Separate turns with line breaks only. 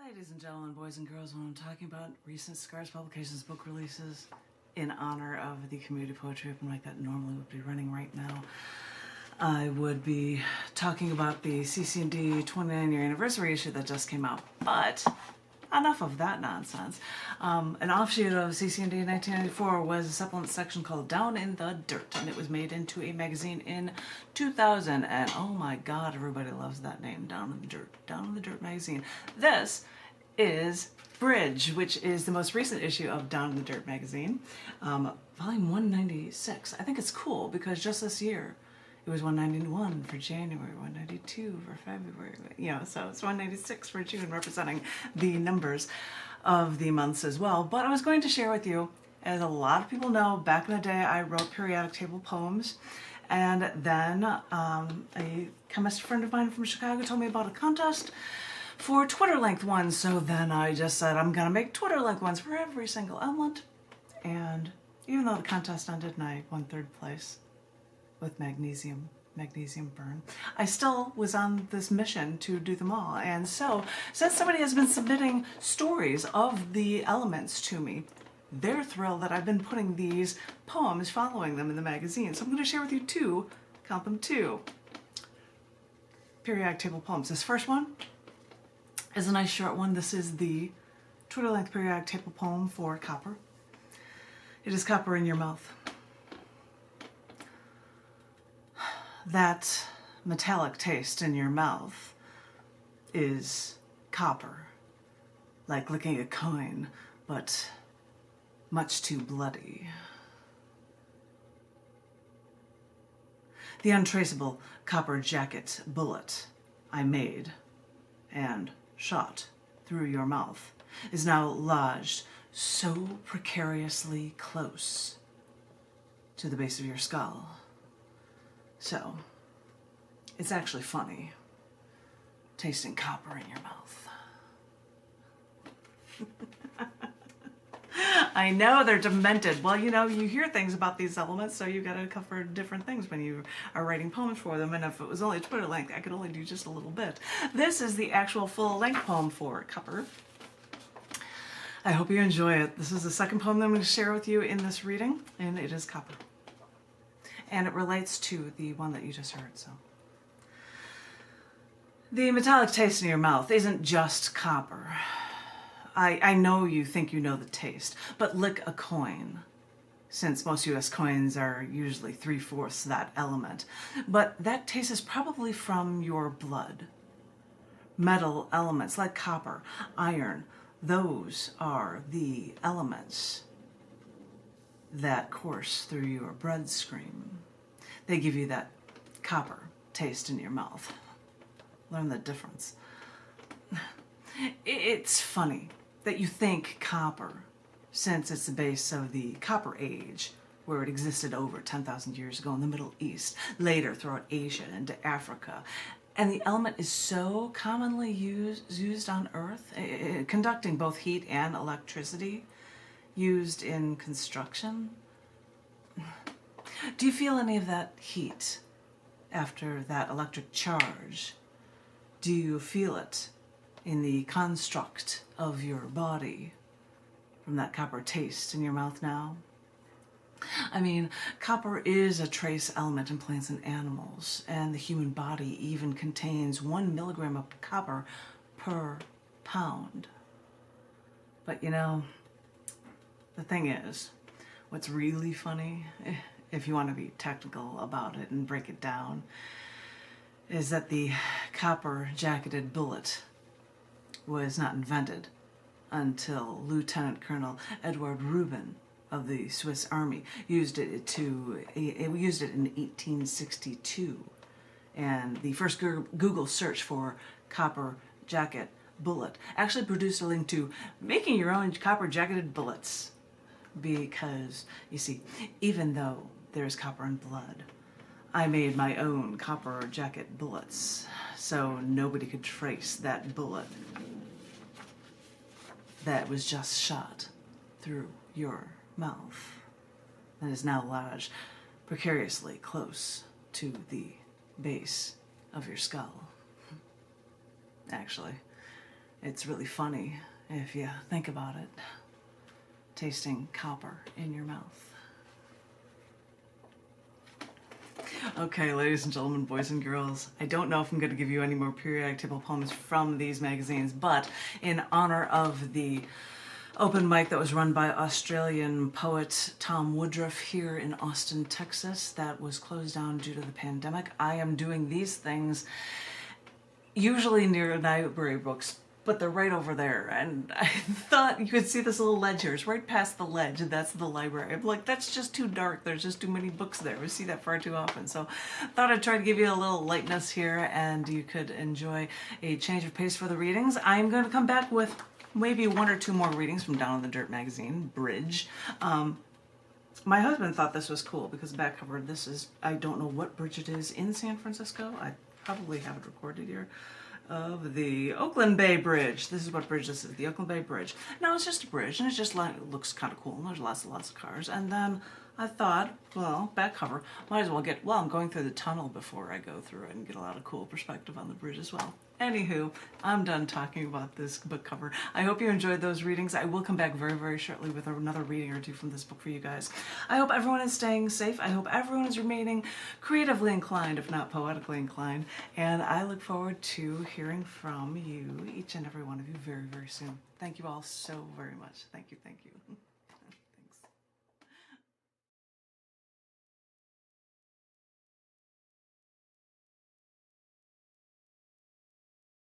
Ladies and gentlemen, boys and girls, when I'm talking about recent Scars Publications book releases in honor of the Community Poetry Open mic that normally would be running right now, I would be talking about the CC&D 29-year anniversary issue that just came out. But enough of that nonsense. An offshoot of CC&D in 1994 was a supplement section called Down in the Dirt, and it was made into a magazine in 2000. And oh my God, everybody loves that name, Down in the Dirt. Down in the Dirt magazine. This is Bridge, which is the most recent issue of Down in the Dirt magazine, volume 196. I think it's cool because just this year it was 191 for January, 192 for February, so it's 196 for June, representing the numbers of the months as well. But I was going to share with you, as a lot of people know, back in the day I wrote periodic table poems, and then a chemist friend of mine from Chicago told me about a contest for Twitter-length ones, so then I just said I'm gonna make Twitter-length ones for every single element. And even though the contest ended and I won third place with magnesium burn, I still was on this mission to do them all. And so, since somebody has been submitting stories of the elements to me, they're thrilled that I've been putting these poems following them in the magazine. So I'm going to share with you two periodic table poems. This first one is a nice short one. This is the Twitter-length periodic table poem for Copper. It is Copper in Your Mouth. That metallic taste in your mouth is copper, like licking a coin, but much too bloody. The untraceable copper jacket bullet I made and shot through your mouth is now lodged so precariously close to the base of your skull. So, it's actually funny tasting copper in your mouth. I know they're demented. Well, you hear things about these elements, so you gotta cover different things when you are writing poems for them, and if it was only Twitter length, I could only do just a little bit. This is the actual full-length poem for Copper. I hope you enjoy it. This is the second poem that I'm going to share with you in this reading, and it is Copper. And it relates to the one that you just heard, so. The metallic taste in your mouth isn't just copper. I know you think you know the taste, but lick a coin, since most US coins are usually 3/4 that element. But that taste is probably from your blood. Metal elements like copper, iron, those are the elements that course through your bloodstream. They give you that copper taste in your mouth. Learn the difference. It's funny that you think copper, since it's the base of the Copper Age, where it existed over 10,000 years ago in the Middle East, later throughout Asia and into Africa. And the element is so commonly used on Earth, conducting both heat and electricity, used in construction. Do you feel any of that heat after that electric charge? Do you feel it in the construct of your body from that copper taste in your mouth now? I mean, copper is a trace element in plants and animals, and the human body even contains 1 milligram of copper per pound. But the thing is, what's really funny, if you want to be technical about it and break it down, is that the copper-jacketed bullet was not invented until Lieutenant Colonel Edward Rubin of the Swiss Army used it in 1862. And the first Google search for copper jacket bullet actually produced a link to making your own copper-jacketed bullets. Because, you see, even though there's copper in blood, I made my own copper jacket bullets, so nobody could trace that bullet that was just shot through your mouth that is now lodged precariously close to the base of your skull. Actually, It's really funny if you think about it. Tasting copper in your mouth. Okay, ladies and gentlemen, boys and girls, I don't know if I'm going to give you any more periodic table poems from these magazines, but in honor of the open mic that was run by Australian poet Tom Woodruff here in Austin, Texas, that was closed down due to the pandemic, I am doing these things usually near library books, but they're right over there, and I thought you could see this little ledge here. It's right past the ledge, and that's the library. I'm like, that's just too dark. There's just too many books there. We see that far too often. So thought I'd try to give you a little lightness here, and you could enjoy a change of pace for the readings. I'm going to come back with maybe 1 or 2 more readings from Down in the Dirt magazine, Bridge. My husband thought this was cool because the back cover, this is, I don't know what bridge it is in San Francisco. I probably have it recorded here. Of the Oakland Bay Bridge. This is what bridge this is, the Oakland Bay Bridge. Now it's just a bridge, and it's just like, it looks kind of cool, and there's lots and lots of cars. And then I thought, well, back cover, might as well get, well, I'm going through the tunnel before I go through it and get a lot of cool perspective on the bridge as well. Anywho, I'm done talking about this book cover. I hope you enjoyed those readings. I will come back very, very shortly with another reading or 2 from this book for you guys. I hope everyone is staying safe. I hope everyone is remaining creatively inclined, if not poetically inclined. And I look forward to hearing from you, each and every one of you, very, very soon. Thank you all so very much. Thank you, thank you.